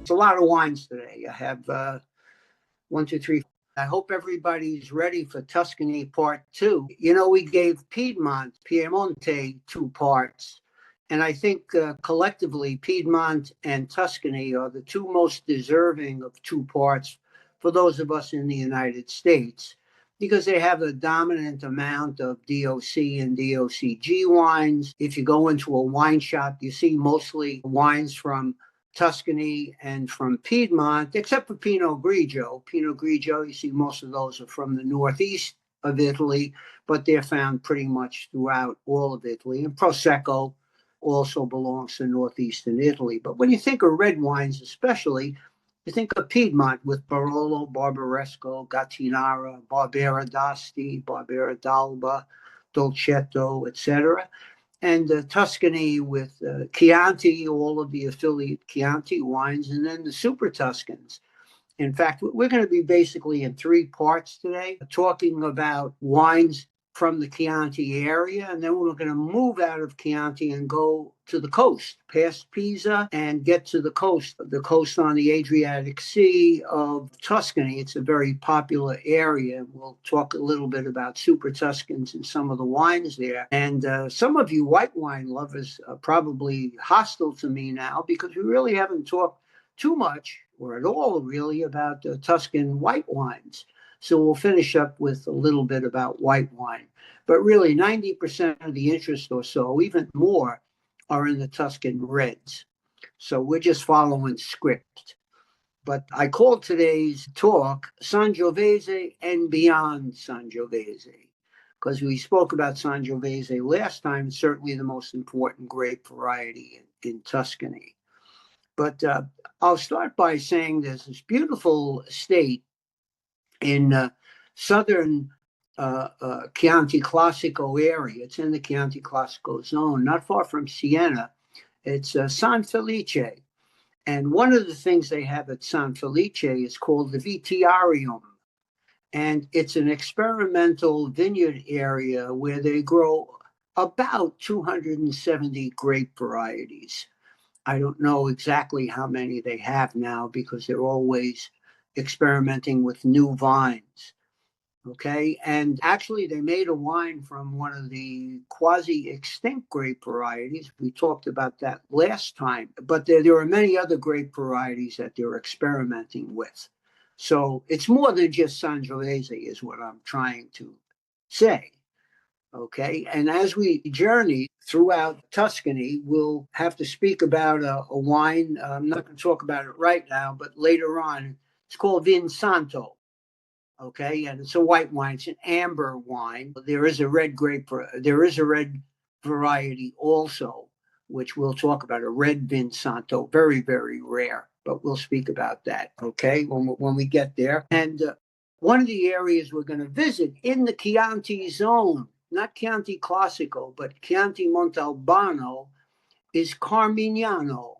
It's a lot of wines today. I have one, two, three. I hope everybody's ready for Tuscany Part 2. You know, we gave Piemonte 2 parts. And I think collectively, Piedmont and Tuscany are the two most deserving of 2 parts for those of us in the United States, because they have a dominant amount of DOC and DOCG wines. If you go into a wine shop, you see mostly wines from Tuscany and from Piedmont, except for Pinot Grigio. Pinot Grigio, you see most of those are from the northeast of Italy, but they're found pretty much throughout all of Italy. And Prosecco also belongs to northeastern Italy. But when you think of red wines, especially, you think of Piedmont with Barolo, Barbaresco, Gattinara, Barbera d'Asti, Barbera d'Alba, Dolcetto, etc. And Tuscany with Chianti, all of the affiliate Chianti wines, and then the Super Tuscans. In fact, we're going to be basically in 3 parts today, talking about wines from the Chianti area, and then we're going to move out of Chianti and go to the coast, past Pisa, and get to the coast on the Adriatic Sea of Tuscany. It's a very popular area. We'll talk a little bit about Super Tuscans and some of the wines there. And some of you white wine lovers are probably hostile to me now, because we really haven't talked too much or at all really about Tuscan white wines. So we'll finish up with a little bit about white wine. But really 90% of the interest or so, even more, are in the Tuscan reds. So we're just following script. But I called today's talk Sangiovese and Beyond Sangiovese, because we spoke about Sangiovese last time, certainly the most important grape variety in Tuscany. But I'll start by saying there's this beautiful estate in southern Chianti Classico area. It's in the Chianti Classico zone, not far from Siena. It's San Felice. And one of the things they have at San Felice is called the Vitiarium. And it's an experimental vineyard area where they grow about 270 grape varieties. I don't know exactly how many they have now, because they're always experimenting with new vines. Okay. And actually, they made a wine from one of the quasi extinct grape varieties. We talked about that last time, but there are many other grape varieties that they're experimenting with. So it's more than just Sangiovese, is what I'm trying to say. Okay. And as we journey throughout Tuscany, we'll have to speak about a wine. I'm not going to talk about it right now, but later on. It's called Vin Santo. Okay. And it's a white wine. It's an amber wine. There is a red variety also, which we'll talk about, a red Vin Santo. Very, very rare, but we'll speak about that. Okay. When we get there. And one of the areas we're going to visit in the Chianti zone, not Chianti Classico, but Chianti Montalbano, is Carmignano.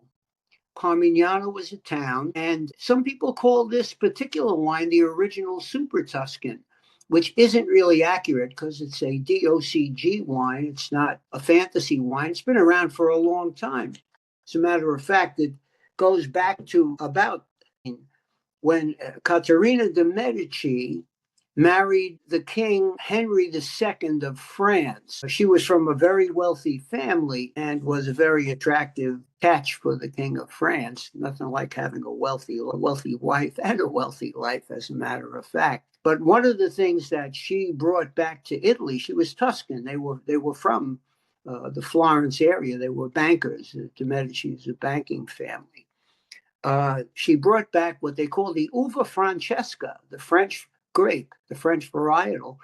Carmignano was a town, and some people call this particular wine the original Super Tuscan, which isn't really accurate because it's a DOCG wine. It's not a fantasy wine. It's been around for a long time. As a matter of fact, it goes back to about when Caterina de' Medici married the King Henry II of France. She was from a very wealthy family and was a very attractive catch for the King of France. Nothing like having a wealthy wife and a wealthy life, as a matter of fact. But one of the things that she brought back to Italy, she was Tuscan. They were from the Florence area. They were bankers. De' Medici is a banking family. She brought back what they call the Uva Francesca, the French grape, the French varietal,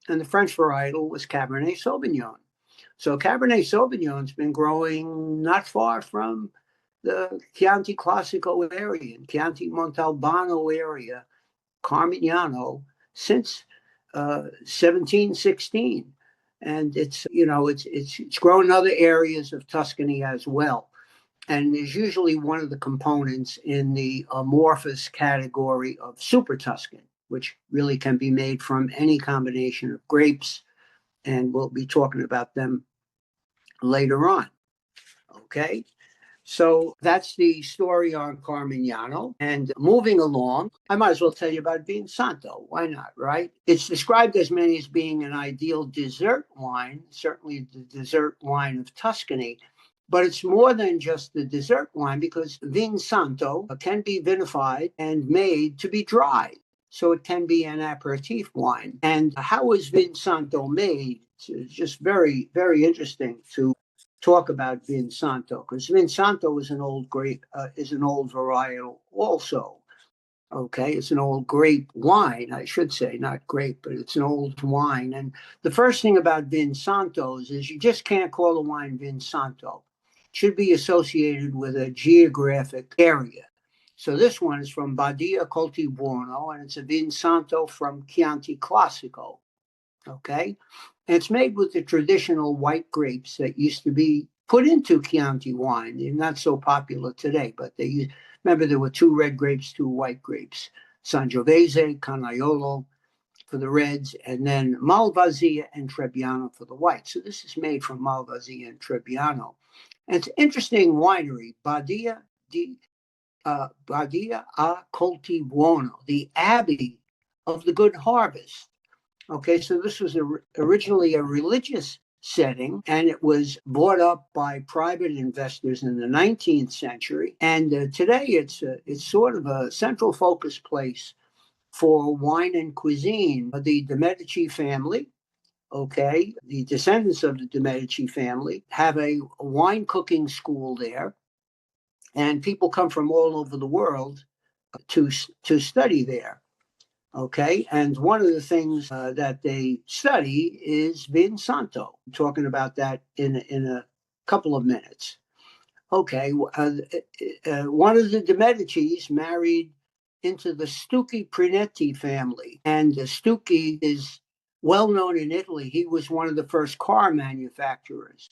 and the French varietal was Cabernet Sauvignon. So Cabernet Sauvignon's been growing not far from the Chianti Classico area, Chianti Montalbano area, Carmignano, since 1716, and it's grown in other areas of Tuscany as well. And is usually one of the components in the amorphous category of Super Tuscan, which really can be made from any combination of grapes. And we'll be talking about them later on. Okay. So that's the story on Carmignano. And moving along, I might as well tell you about Vin Santo. Why not, right? It's described as many as being an ideal dessert wine, certainly the dessert wine of Tuscany. But it's more than just the dessert wine because Vin Santo can be vinified and made to be dry. So it can be an aperitif wine. And how is Vin Santo made? It's just very, very interesting to talk about Vin Santo because Vin Santo is an old grape, is an old varietal also. Okay, it's an old grape wine, I should say, not grape, but it's an old wine. And the first thing about Vin Santos is you just can't call a wine Vin Santo. It should be associated with a geographic area. So this one is from Badia Coltibuono, and it's a Vin Santo from Chianti Classico. Okay, and it's made with the traditional white grapes that used to be put into Chianti wine. They're not so popular today, but remember there were two red grapes, two white grapes, Sangiovese, Canaiolo for the reds, and then Malvasia and Trebbiano for the whites. So this is made from Malvasia and Trebbiano. And it's an interesting winery, Badia a Coltibuono, the Abbey of the Good Harvest. Okay, so this was originally a religious setting, and it was bought up by private investors in the 19th century. And today, it's sort of a central focus place for wine and cuisine. The Medici family, okay, the descendants of the De Medici family, have a wine cooking school there, and people come from all over the world to study there. Okay, and one of the things that they study is Vin Santo. I'm talking about that in a couple of minutes. Okay, one of the De Medicis married into the Stucchi Prinetti family, and Stucchi is well known in Italy. He was one of the first car manufacturers.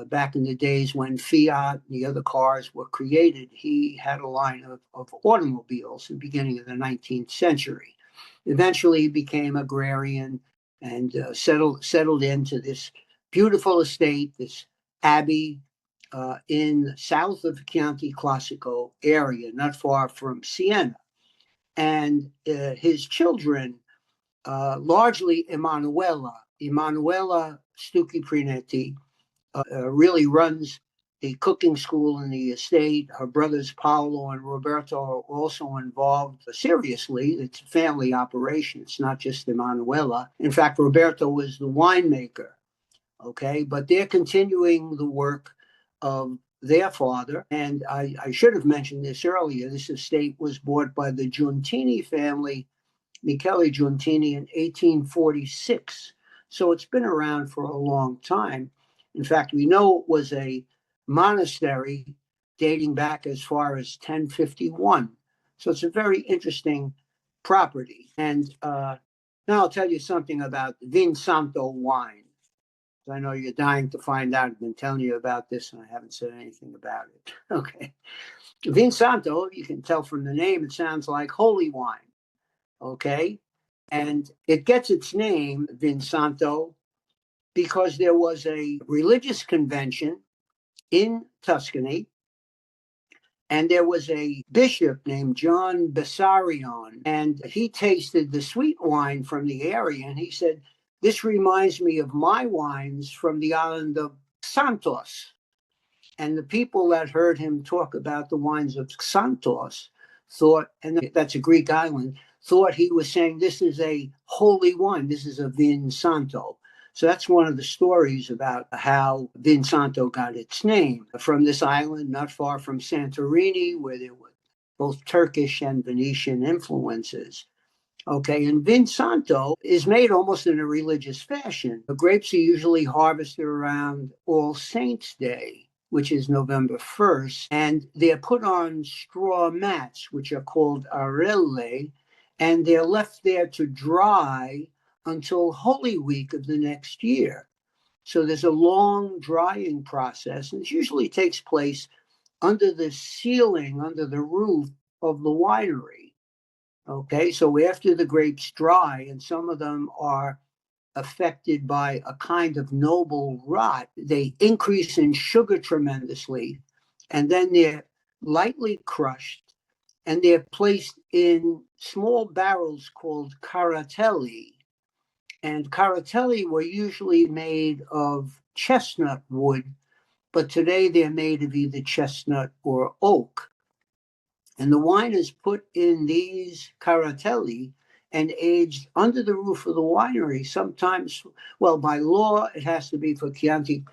Back in the days when Fiat and the other cars were created, he had a line of automobiles in the beginning of the 19th century. Eventually, he became agrarian and settled into this beautiful estate, this abbey in south of Chianti Classico area, not far from Siena. And his children, largely Emanuela Stucchi Prinetti, really runs the cooking school in the estate. Her brothers Paolo and Roberto are also involved seriously. It's a family operation. It's not just Emanuela. In fact, Roberto was the winemaker. Okay, but they're continuing the work of their father. And I should have mentioned this earlier. This estate was bought by the Giuntini family, Michele Giuntini, in 1846. So it's been around for a long time. In fact, we know it was a monastery dating back as far as 1051. So it's a very interesting property. And now I'll tell you something about Vin Santo wine. I know you're dying to find out. I've been telling you about this and I haven't said anything about it. Okay. Vin Santo, you can tell from the name, it sounds like holy wine. Okay. And it gets its name, Vin Santo, because there was a religious convention in Tuscany, and there was a bishop named John Bessarion, and he tasted the sweet wine from the area, and he said, "This reminds me of my wines from the island of Santos." And the people that heard him talk about the wines of Santos thought, and that's a Greek island, thought he was saying, this is a holy wine. This is a Vin Santo. So that's one of the stories about how Vin Santo got its name from this island, not far from Santorini, where there were both Turkish and Venetian influences. Okay, and Vin Santo is made almost in a religious fashion. The grapes are usually harvested around All Saints' Day, which is November 1st, and they're put on straw mats, which are called arelle, and they're left there to dry until Holy Week of the next year. So there's a long drying process, and it usually takes place under the ceiling, under the roof of the winery. Okay, so after the grapes dry, and some of them are affected by a kind of noble rot, they increase in sugar tremendously. and then they're lightly crushed, and they're placed in small barrels called caratelli. And caratelli were usually made of chestnut wood, but today they're made of either chestnut or oak. And the wine is put in these caratelli and aged under the roof of the winery. Sometimes, well, by law, it has to be for Chianti,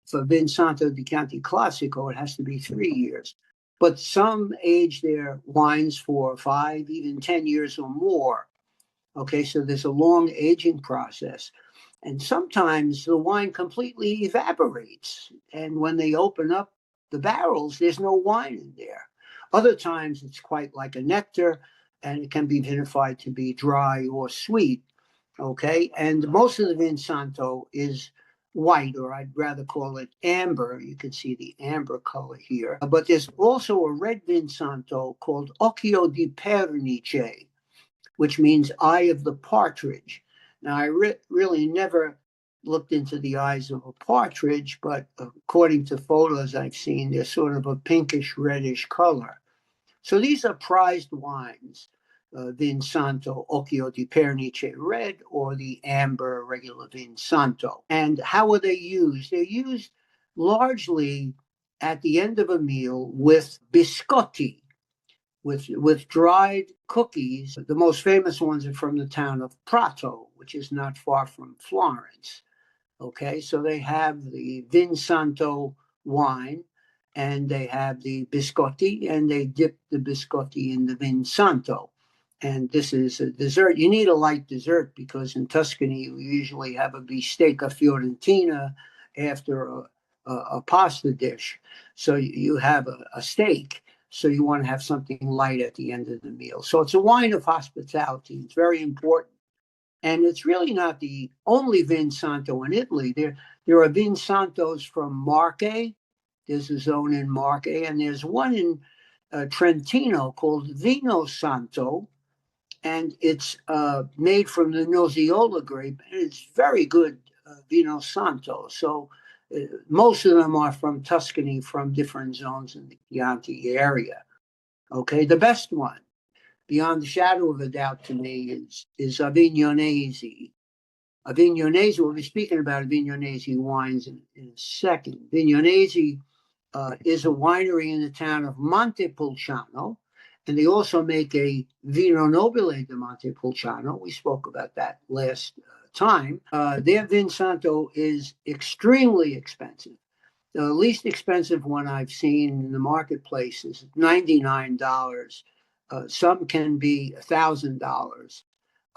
for Vin Santo di Chianti Classico, it has to be 3 years. But some age their wines for 5, even 10 years or more. Okay, so there's a long aging process. And sometimes the wine completely evaporates. And when they open up the barrels, there's no wine in there. Other times it's quite like a nectar, and it can be vinified to be dry or sweet. Okay, and most of the Vin Santo is white, or I'd rather call it amber. You can see the amber color here. But there's also a red Vin Santo called Occhio di Pernice, which means eye of the partridge. Now, I really never looked into the eyes of a partridge, but according to photos I've seen, they're sort of a pinkish reddish color. So these are prized wines, Vin Santo, Occhio di Pernice red, or the amber regular Vin Santo. And how are they used? They're used largely at the end of a meal with biscotti, with dried cookies. The most famous ones are from the town of Prato, which is not far from Florence. Okay, so they have the Vin Santo wine, and they have the biscotti, and they dip the biscotti in the Vin Santo. And this is a dessert. You need a light dessert because in Tuscany we usually have a bistecca fiorentina after a pasta dish. So you have a steak. So you want to have something light at the end of the meal. So it's a wine of hospitality. It's very important. And it's really not the only Vin Santo in Italy. There are Vin Santos from Marche. There's a zone in Marche, and there's one in Trentino called Vino Santo, and it's made from the Nosiola grape, and it's very good Vino Santo. So most of them are from Tuscany, from different zones in the Chianti area. Okay, the best one, beyond the shadow of a doubt to me, is Avignonese. Avignonese, we'll be speaking about Avignonese wines in a second. Avignonese is a winery in the town of Montepulciano, and they also make a Vino Nobile de Montepulciano. We spoke about that last time. Their Vin Santo is extremely expensive. The least expensive one I've seen in the marketplace is $99. Some can be $1,000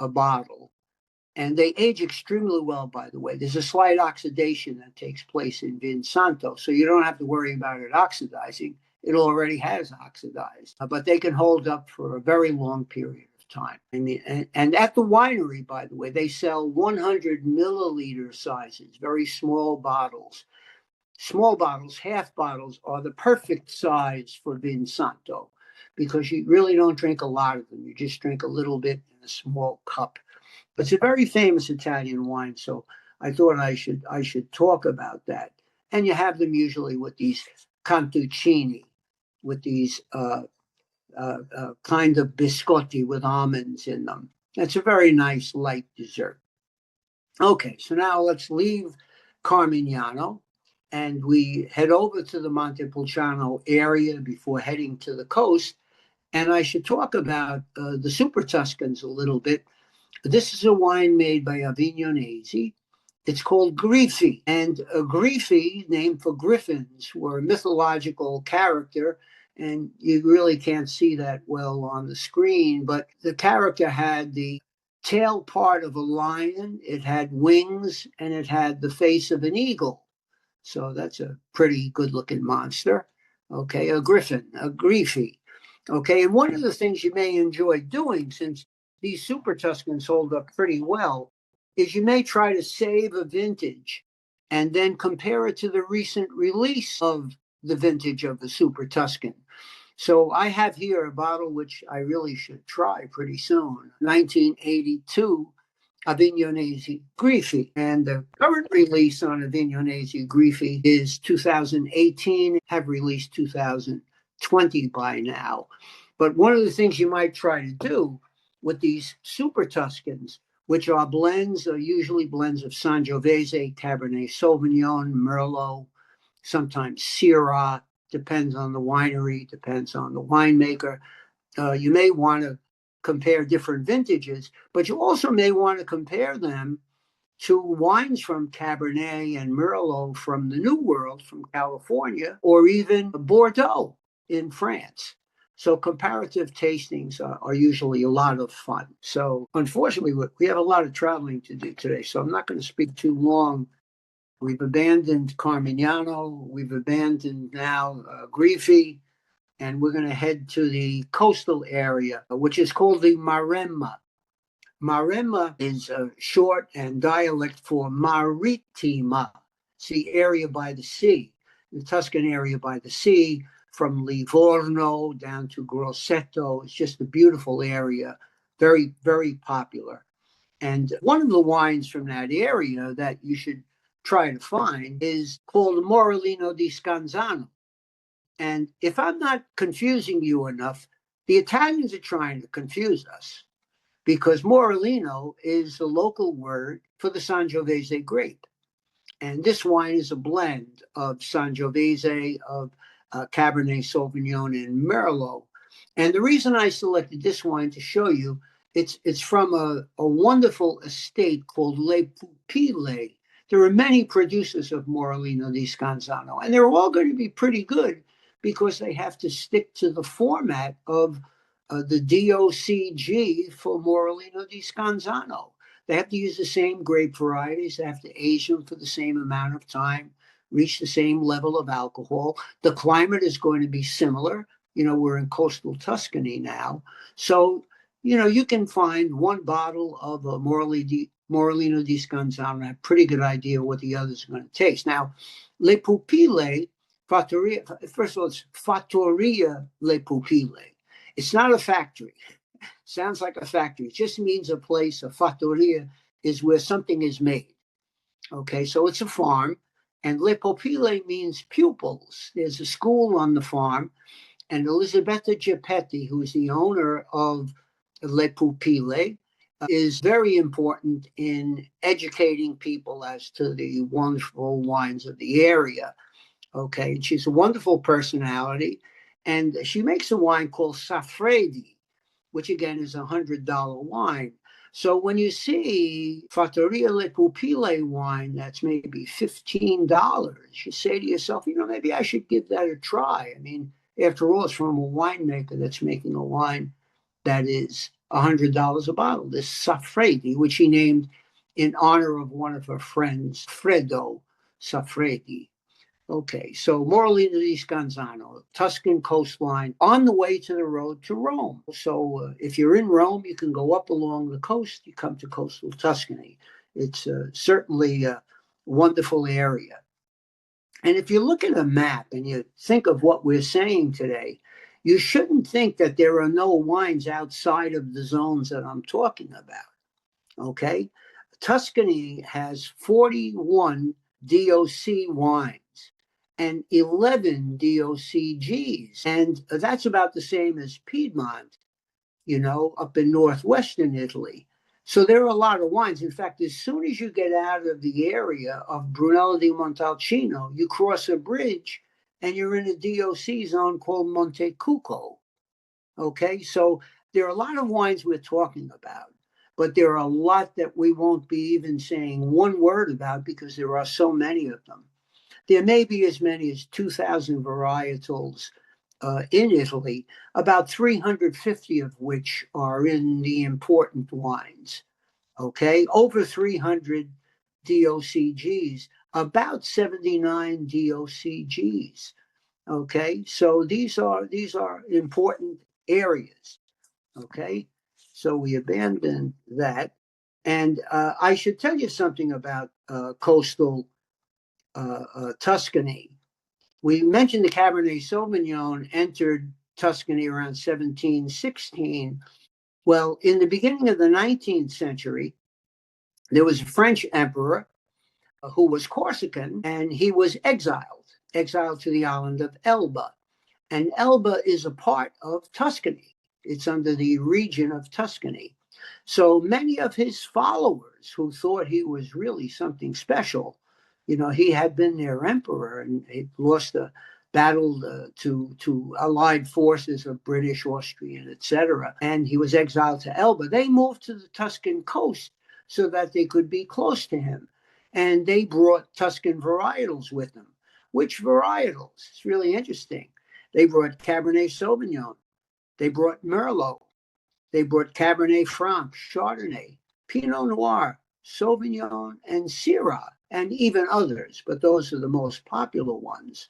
a bottle. And they age extremely well, by the way. There's a slight oxidation that takes place in Vin Santo, so you don't have to worry about it oxidizing. It already has oxidized, but they can hold up for a very long period of time. And at the winery, by the way, they sell 100 milliliter sizes, very small bottles. Small bottles, half bottles, are the perfect size for Vin Santo because you really don't drink a lot of them. You just drink a little bit in a small cup. It's a very famous Italian wine, so I thought I should talk about that. And you have them usually with these cantuccini, with these kind of biscotti with almonds in them. It's a very nice light dessert. Okay, so now let's leave Carmignano and we head over to the Montepulciano area before heading to the coast. And I should talk about the Super Tuscans a little bit. This is a wine made by Avignonese. It's called Griffi, and Griffi, named for griffins, were a mythological character, and you really can't see that well on the screen, but the character had the tail part of a lion, it had wings, and it had the face of an eagle. So that's a pretty good looking monster. Okay, a griffin, a Griffi. Okay, and one of the things you may enjoy doing, since these Super Tuscans hold up pretty well, is you may try to save a vintage and then compare it to the recent release of the vintage of the Super Tuscan. So I have here a bottle which I really should try pretty soon, 1982 Avignonesi Griffi. And the current release on Avignonesi Griffi is 2018, have released 2020 by now. But one of the things you might try to do with these super Tuscans, which are blends, are usually blends of Sangiovese, Cabernet Sauvignon, Merlot, sometimes Syrah, depends on the winery, depends on the winemaker. You may want to compare different vintages, but you also may want to compare them to wines from Cabernet and Merlot from the New World, from California, or even Bordeaux in France. So comparative tastings are usually a lot of fun. So unfortunately, we have a lot of traveling to do today, so I'm not going to speak too long. We've abandoned Carmignano. We've abandoned now Griffi, and we're going to head to the coastal area, which is called the Maremma. Maremma is a short and dialect for Maritima. It's the area by the sea, the Tuscan area by the sea, from Livorno down to Grosseto. It's just a beautiful area, very, very popular. And one of the wines from that area that you should try to find is called Morellino di Scanzano. And if I'm not confusing you enough, the Italians are trying to confuse us because Morellino is the local word for the Sangiovese grape. And this wine is a blend of Sangiovese, of Cabernet Sauvignon, and Merlot. And the reason I selected this wine to show you, it's from a wonderful estate called Le Pupille. There are many producers of Morellino di Scanzano, and they're all going to be pretty good because they have to stick to the format of the DOCG for Morellino di Scanzano. They have to use the same grape varieties. They have to age them for the same amount of time, reach the same level of alcohol. The climate is going to be similar. You know, we're in coastal Tuscany now. So, you know, you can find one bottle of a Morellino di Scanzano and have a pretty good idea what the others are going to taste. Now, Le Pupille, Fattoria, first of all, it's Fattoria Le Pupille. It's not a factory. Sounds like a factory. It just means a place. A fattoria is where something is made. Okay, so it's a farm. And Le Popile means pupils. There's a school on the farm. And Elisabetta Gepetti, who is the owner of Le Pupile, is very important in educating people as to the wonderful wines of the area. Okay, and she's a wonderful personality. And she makes a wine called Safredi, which again is $100 wine. So when you see Fattoria Le Pupille wine that's maybe $15, you say to yourself, you know, maybe I should give that a try. I mean, after all, it's from a winemaker that's making a wine that is $100 a bottle. This Safredi, which he named in honor of one of her friends, Fredo Safredi. Okay, so Morellino di Scanzano, Tuscan coastline, on the way to the road to Rome. So if you're in Rome, you can go up along the coast. You come to coastal Tuscany. It's certainly a wonderful area. And if you look at a map and you think of what we're saying today, you shouldn't think that there are no wines outside of the zones that I'm talking about. Okay, Tuscany has 41 DOC wines and 11 DOCGs. And that's about the same as Piedmont, you know, up in northwestern Italy. So there are a lot of wines. In fact, as soon as you get out of the area of Brunello di Montalcino, you cross a bridge and you're in a DOC zone called Montecucco. Okay, so there are a lot of wines we're talking about, but there are a lot that we won't be even saying one word about because there are so many of them. There may be as many as 2,000 varietals in Italy, about 350 of which are in the important wines. Okay, over 300 DOCGs, about 79 DOCGs. Okay, so these are important areas. Okay, so we abandoned that, and I should tell you something about coastal Tuscany. We mentioned the Cabernet Sauvignon entered Tuscany around 1716. Well, in the beginning of the 19th century, There was a French emperor who was Corsican, and he was exiled to the island of Elba. And Elba is a part of Tuscany. It's under the region of Tuscany. So many of his followers who thought he was really something special, he had been their emperor and he lost a battle to allied forces of British, Austrian, etc. And he was exiled to Elba. They moved to the Tuscan coast so that they could be close to him. And they brought Tuscan varietals with them. Which varietals? It's really interesting. They brought Cabernet Sauvignon. They brought Merlot. They brought Cabernet Franc, Chardonnay, Pinot Noir, Sauvignon, and Syrah, and even others, but those are the most popular ones.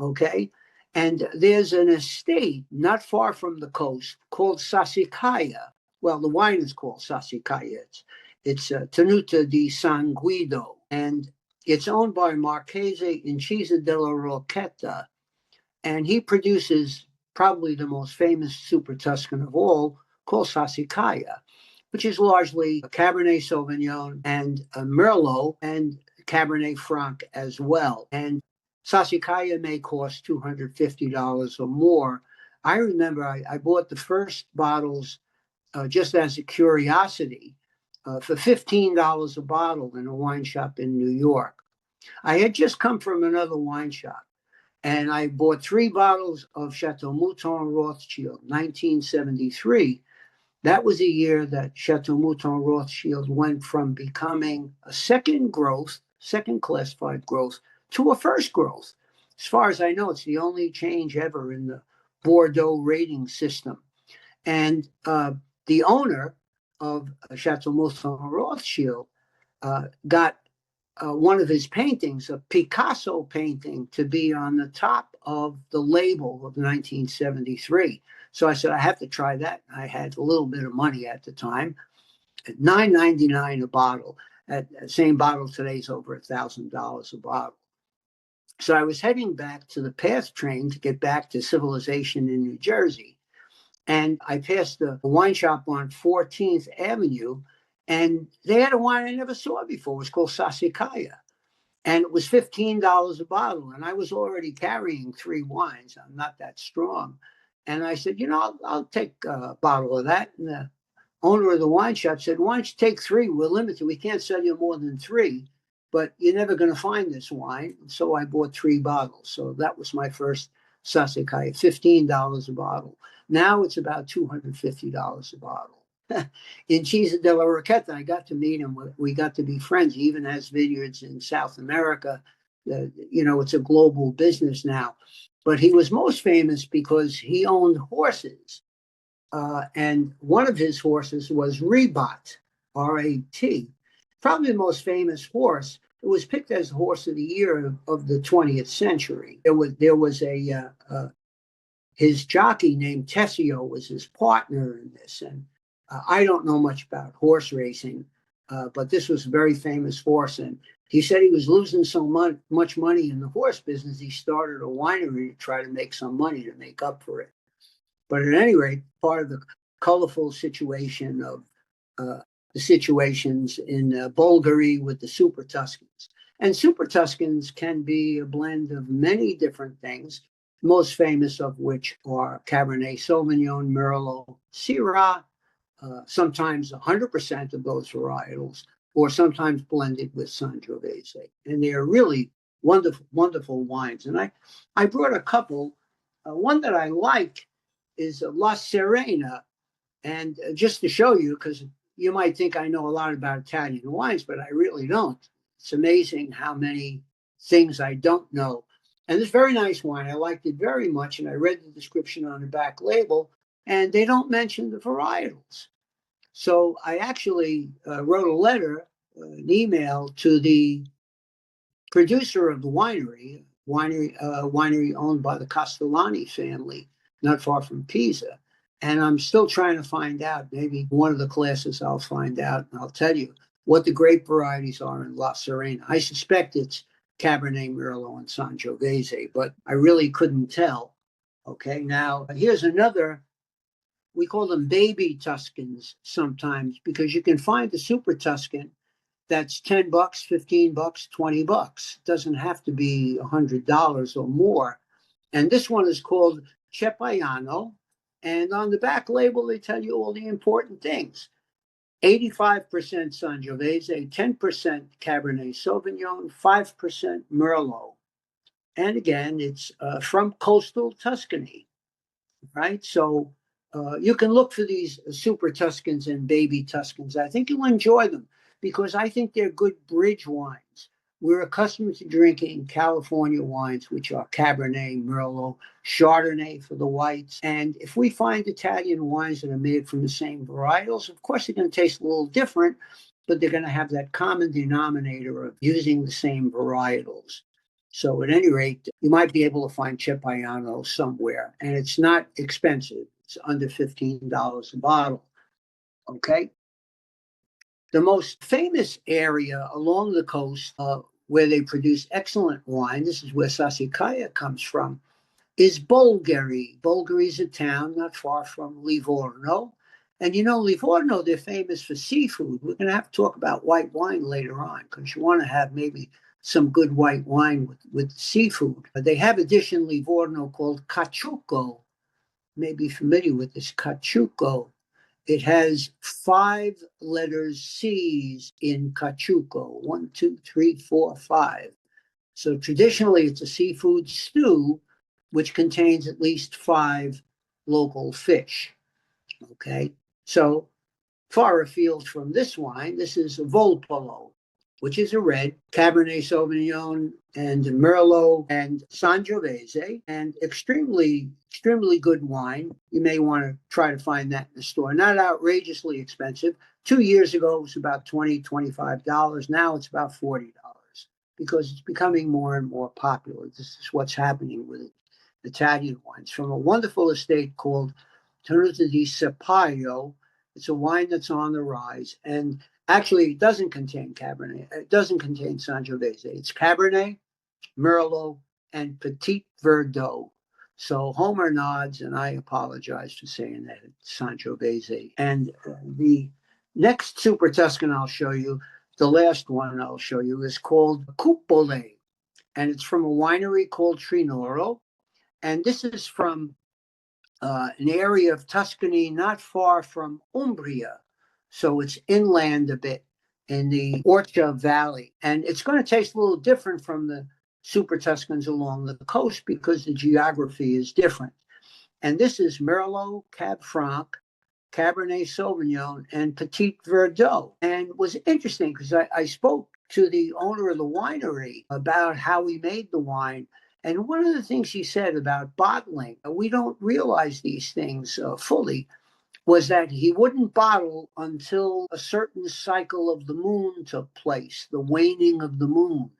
Okay. And there's an estate not far from the coast called Sassicaia. Well, the wine is called Sassicaia. It's Tenuta di San Guido, and it's owned by Marchese Incisa della Rocchetta, and he produces probably the most famous Super Tuscan of all, called Sassicaia, which is largely Cabernet Sauvignon and Merlot and Cabernet Franc as well. And Sassicaia may cost $250 or more. I remember I bought the first bottles just as a curiosity for $15 a bottle in a wine shop in New York. I had just come from another wine shop and I bought 3 bottles of Chateau Mouton Rothschild, 1973. That was a year that Chateau Mouton Rothschild went from becoming a second classified growth, to a first growth. As far as I know, it's the only change ever in the Bordeaux rating system. And the owner of Chateau Mouton Rothschild got one of his paintings, a Picasso painting, to be on the top of the label of 1973. So I said, I have to try that. I had a little bit of money at the time, at $9.99 a bottle. That same bottle today is over $1,000 a bottle. So I was heading back to the PATH train to get back to civilization in New Jersey. And I passed the wine shop on 14th Avenue, and they had a wine I never saw before. It was called Sassicaia, and it was $15 a bottle. And I was already carrying 3 wines. I'm not that strong. And I said, I'll take a bottle of that. And the owner of the wine shop said, why don't you take 3? We're limited. We can't sell you more than 3, but you're never going to find this wine. So I bought 3 bottles. So that was my first Sassicaia, $15 a bottle. Now it's about $250 a bottle. Incisa della Rocchetta, I got to meet him. We got to be friends. He even has vineyards in South America. It's a global business now. But he was most famous because he owned horses. And one of his horses was Rebat, R-A-T. Probably the most famous horse. It was picked as the horse of the year of the 20th century. There was his jockey named Tessio was his partner in this. And I don't know much about horse racing, but this was a very famous horse. And he said he was losing so much money in the horse business, he started a winery to try to make some money to make up for it. But at any rate, part of the colorful situation of the situations in Bulgari with the Super Tuscans. And Super Tuscans can be a blend of many different things, most famous of which are Cabernet Sauvignon, Merlot, Syrah, sometimes 100% of those varietals, or sometimes blended with Sangiovese. And they are really wonderful, wonderful wines. And I brought a couple. One that I like is La Serena. And just to show you, because you might think I know a lot about Italian wines, but I really don't. It's amazing how many things I don't know. And this very nice wine, I liked it very much. And I read the description on the back label, and they don't mention the varietals. So I actually wrote a letter, an email to the producer of the winery owned by the Castellani family, not far from Pisa. And I'm still trying to find out. Maybe one of the classes I'll find out, and I'll tell you what the grape varieties are in La Serena. I suspect it's Cabernet, Merlot, and Sangiovese, but I really couldn't tell. Okay, now here's another. We call them baby Tuscans sometimes because you can find the Super Tuscan that's $10, $15, $20. It doesn't have to be $100 or more. And this one is called Cepiano. And on the back label, they tell you all the important things. 85% Sangiovese, 10% Cabernet Sauvignon, 5% Merlot. And again, it's from coastal Tuscany, right? So you can look for these super Tuscans and baby Tuscans. I think you'll enjoy them because I think they're good bridge wines. We're accustomed to drinking California wines, which are Cabernet, Merlot, Chardonnay for the whites. And if we find Italian wines that are made from the same varietals, of course, they're going to taste a little different, but they're going to have that common denominator of using the same varietals. So at any rate, you might be able to find Cepiano somewhere, and it's not expensive. It's under $15 a bottle. Okay. The most famous area along the coast where they produce excellent wine, this is where Sassicaia comes from, is Bulgari. Bulgari is a town not far from Livorno. And you know, Livorno, they're famous for seafood. We're going to have to talk about white wine later on because you want to have maybe some good white wine with seafood. They have a dish in Livorno called caciucco. You may be familiar with this caciucco. It has 5 letters C's in caciucco. 1, 2, 3, 4, 5. So traditionally, it's a seafood stew, which contains at least 5 local fish. Okay. So far afield from this wine, this is Volpolo, which is a red, Cabernet Sauvignon and Merlot and Sangiovese, and extremely good wine. You may want to try to find that in the store. Not outrageously expensive. 2 years ago, it was about $20, $25. Now it's about $40 because it's becoming more and more popular. This is what's happening with Italian wines from a wonderful estate called Tenuta di Sepaio. It's a wine that's on the rise. And actually, it doesn't contain Cabernet. It doesn't contain Sangiovese. It's Cabernet, Merlot, and Petit Verdot. So Homer nods, and I apologize for saying that it's Sangiovese. And the next Super Tuscan I'll show you, the last one I'll show you, is called Cupole. And it's from a winery called Trinoro. And this is from an area of Tuscany not far from Umbria. So it's inland a bit in the Orcia Valley. And it's going to taste a little different from the Super Tuscans along the coast because the geography is different. And this is Merlot, Cab Franc, Cabernet Sauvignon, and Petit Verdot. And it was interesting because I spoke to the owner of the winery about how he made the wine. And one of the things he said about bottling, we don't realize these things fully, was that he wouldn't bottle until a certain cycle of the moon took place, the waning of the moon,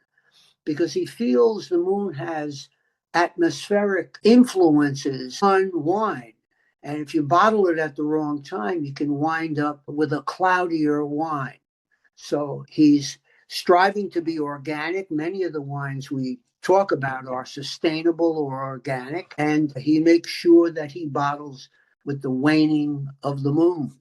because he feels the moon has atmospheric influences on wine. And if you bottle it at the wrong time, you can wind up with a cloudier wine. So he's striving to be organic. Many of the wines we talk about are sustainable or organic, and he makes sure that he bottles with the waning of the moon.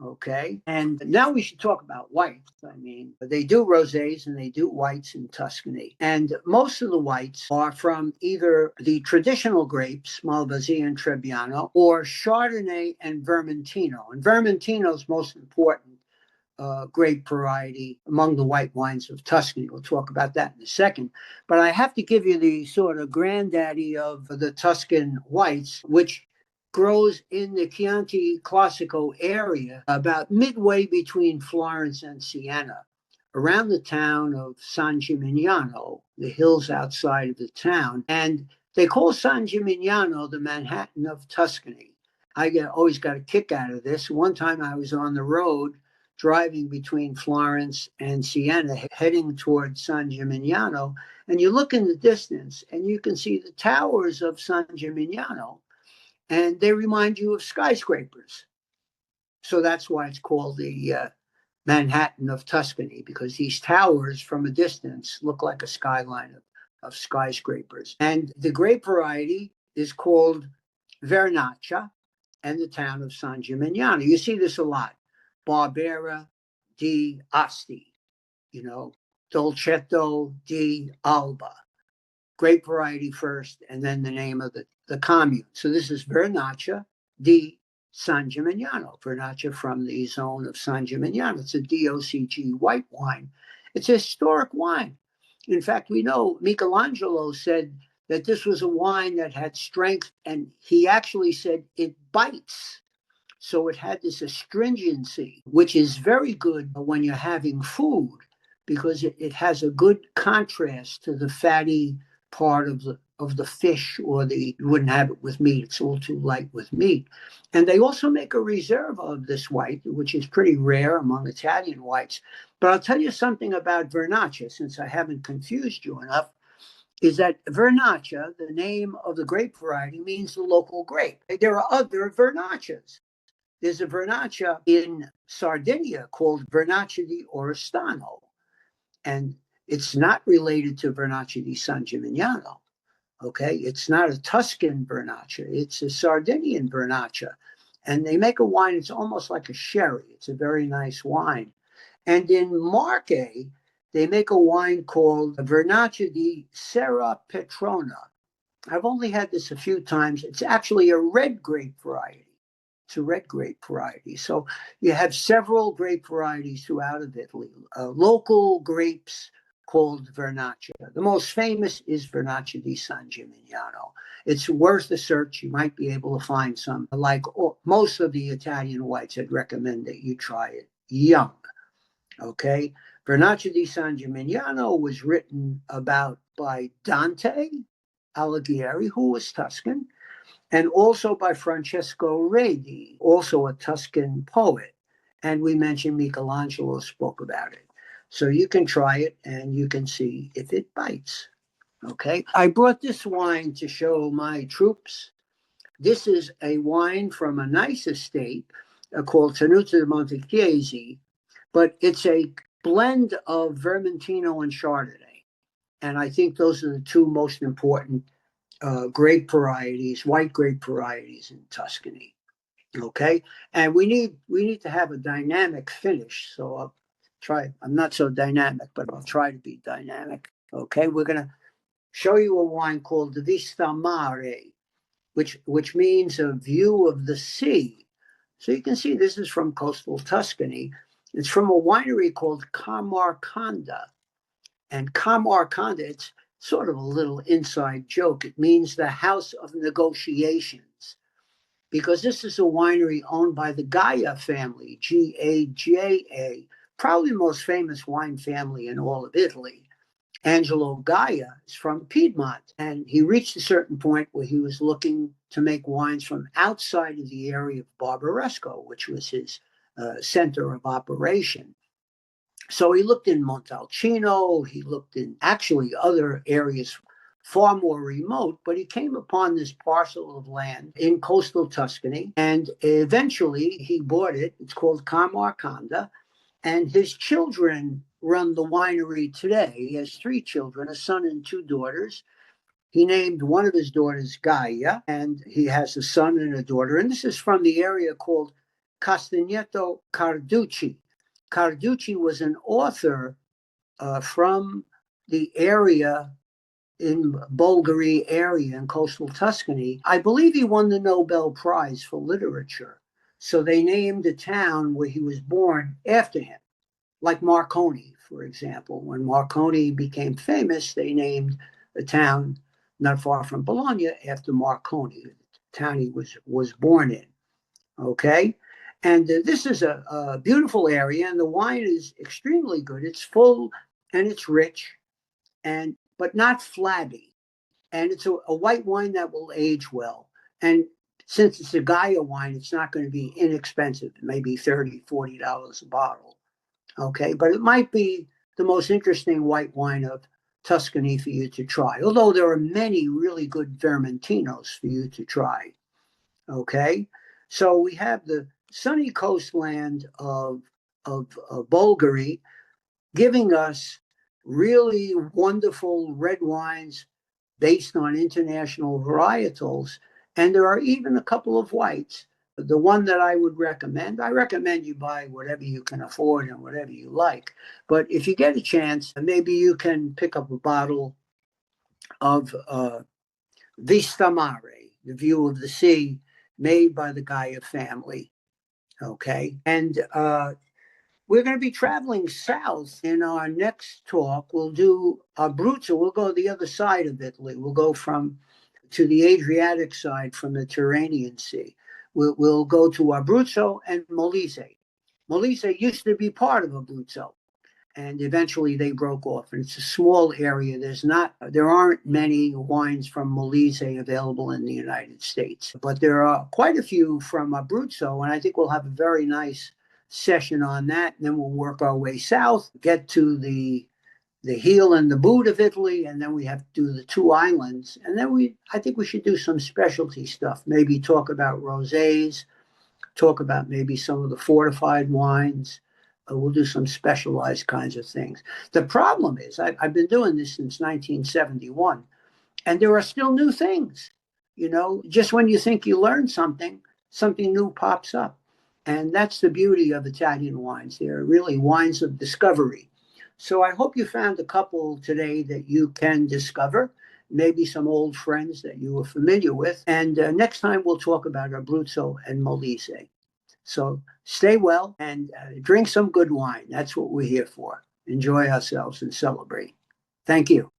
Okay. And now we should talk about whites. I mean, they do rosés and they do whites in Tuscany. And most of the whites are from either the traditional grapes, Malvasia and Trebbiano, or Chardonnay and Vermentino. And Vermentino is most important grape variety among the white wines of Tuscany. We'll talk about that in a second. But I have to give you the sort of granddaddy of the Tuscan whites, which grows in the Chianti Classico area, about midway between Florence and Siena, around the town of San Gimignano, the hills outside of the town. And they call San Gimignano the Manhattan of Tuscany. Always got a kick out of this. One time I was on the road driving between Florence and Siena, heading towards San Gimignano, and you look in the distance and you can see the towers of San Gimignano, and they remind you of skyscrapers. So that's why it's called the Manhattan of Tuscany, because these towers from a distance look like a skyline of skyscrapers. And the grape variety is called Vernaccia, and the town of San Gimignano. You see this a lot. Barbera di Asti. you know, Dolcetto di Alba, grape variety first, and then the name of the commune. So this is Vernaccia di San Gimignano, Vernaccia from the zone of San Gimignano. It's a DOCG white wine. It's a historic wine. In fact, we know Michelangelo said that this was a wine that had strength, and he actually said it bites. So it had this astringency, which is very good when you're having food because it has a good contrast to the fatty part of the fish or the you wouldn't have it with meat. It's a little too light with meat. And they also make a reserve of this white, which is pretty rare among Italian whites. But I'll tell you something about Vernaccia, since I haven't confused you enough, is that Vernaccia, the name of the grape variety, means the local grape. There are other Vernaccias. There's a Vernaccia in Sardinia called Vernaccia di Oristano, and it's not related to Vernaccia di San Gimignano. Okay, it's not a Tuscan Vernaccia; it's a Sardinian Vernaccia, and they make a wine. It's almost like a sherry. It's a very nice wine. And in Marche, they make a wine called Vernaccia di Serra Petrona. I've only had this a few times. It's actually a red grape variety. It's a red grape variety. So you have several grape varieties throughout of Italy. Local grapes called Vernaccia. The most famous is Vernaccia di San Gimignano. It's worth a search. You might be able to find some. Like most of the Italian whites, I'd recommend that you try it young. Okay. Vernaccia di San Gimignano was written about by Dante Alighieri, who was Tuscan, and also by Francesco Redi, also a Tuscan poet. And we mentioned Michelangelo spoke about it. So you can try it and you can see if it bites. Okay. I brought this wine to show my troops. This is a wine from a nice estate called Tenuta de Montechiesi, but it's a blend of Vermentino and Chardonnay. And I think those are the two most important grape varieties, white grape varieties in Tuscany. Okay, and we need to have a dynamic finish. So I'll try. I'm not so dynamic, but I'll try to be dynamic. Okay, we're gonna show you a wine called the Vista Mare, which means a view of the sea. So you can see this is from coastal Tuscany. It's from a winery called Camarcanda. And Camarcanda, it's sort of a little inside joke. It means the house of negotiations because this is a winery owned by the Gaia family, Gaja, probably the most famous wine family in all of Italy. Angelo Gaia is from Piedmont, and he reached a certain point where he was looking to make wines from outside of the area of Barbaresco, which was his center of operation. So he looked in Montalcino, he looked in actually other areas far more remote, but he came upon this parcel of land in coastal Tuscany, and eventually he bought it. It's called Camarcanda, and his children run the winery today. He has three children, a son and two daughters. He named one of his daughters Gaia, and he has a son and a daughter. And this is from the area called Castagneto Carducci. Carducci was an author from the area in Bulgari area in coastal Tuscany. I believe he won the Nobel Prize for literature. So they named the town where he was born after him, like Marconi, for example. When Marconi became famous, they named a town not far from Bologna after Marconi, the town he was born in. Okay. And this is a beautiful area, and the wine is extremely good. It's full and it's rich, and but not flabby. And it's a white wine that will age well. And since it's a Gaia wine, it's not going to be inexpensive, maybe $30, $40 a bottle. Okay, but it might be the most interesting white wine of Tuscany for you to try. Although there are many really good Vermentinos for you to try. Okay, so we have the sunny coastland of Bulgari giving us really wonderful red wines based on international varietals. And there are even a couple of whites The one that I recommend you buy whatever you can afford and whatever you like. But if you get a chance, maybe you can pick up a bottle of Vista Mare, the view of the sea, made by the Gaia family. Okay. And we're going to be traveling south in our next talk. We'll do Abruzzo. We'll go the other side of Italy. We'll go from to the Adriatic side from the Tyrrhenian Sea. We'll go to Abruzzo and Molise. Molise used to be part of Abruzzo, and eventually they broke off. And it's a small area. There aren't many wines from Molise available in the United States, but there are quite a few from Abruzzo, and I think we'll have a very nice session on that. And then we'll work our way south, get to the heel and the boot of Italy, and then we have to do the two islands. And then I think we should do some specialty stuff. Maybe talk about rosés, talk about maybe some of the fortified wines. We'll do some specialized kinds of things. The problem is, I've been doing this since 1971, and there are still new things. Just when you think you learned something, something new pops up. And that's the beauty of Italian wines. They're really wines of discovery. So I hope you found a couple today that you can discover, maybe some old friends that you were familiar with. And next time we'll talk about Abruzzo and Molise. So stay well and drink some good wine. That's what we're here for. Enjoy ourselves and celebrate. Thank you.